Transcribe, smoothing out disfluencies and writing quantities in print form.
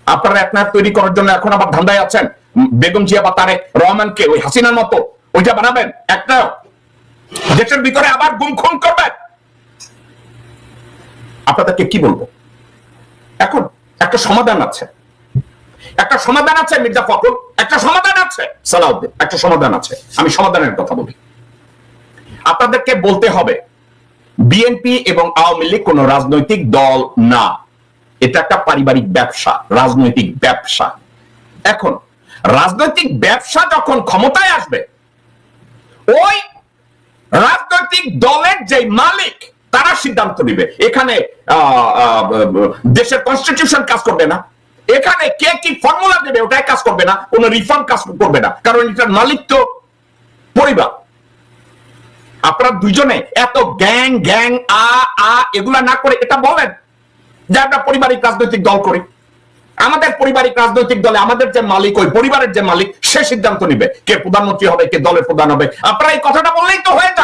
আপনারা এক নায়ক তৈরি করার জন্য এখন আবার ধান্দায় আছেন বেগম জিয়া বা তারেক রহমানকে ওই হাসিনার মতো ওইটা বানাবেন এক নায়ক, দেশের ভিতরে আবার গুম খুন করবেন। আপনাদেরকে কি বলবো, এখন একটা সমাধান আছে, একটা সমাধান আছে মির্জা ফখরুল, একটা সমাধান আছে সালাউদ্দিন, একটা সমাধান আছে। আমি সমাধানের কথা বলি। আপনাদেরকে বলতে হবে বিএনপি এবং আওয়ামী লীগ কোন রাজনৈতিক দল না, এটা একটা পারিবারিক ব্যবসা, রাজনৈতিক ব্যবসা। এখন রাজনৈতিক ব্যবসা যখন ক্ষমতায় আসবে, ওই রাজনৈতিক দলের যে মালিক তারা সিদ্ধান্ত নিবে। এখানে দেশের কনস্টিটিউশন কাজ করবে না, এখানে কে কি ফর্মুলা দেবে ওটাই কাজ করবে না, কোন রিফর্ম কাজ করবে না, কারণ এটার মালিক তো পরিবার। আপনারা দুইজনে এত গ্যাং গ্যাং এগুলা না করে এটা বলেন যে আমরা পারিবারিক রাজনৈতিক দল করি। আমাদের পারিবারিক রাজনৈতিক দলে আমাদের যে মালিক, ওই পরিবারের যে মালিক, সে সিদ্ধান্ত নিবে কে প্রধানমন্ত্রী হবে, কে দলের প্রধান হবে। আপনারা এই কথাটা বললেই তো হয়ে যায়।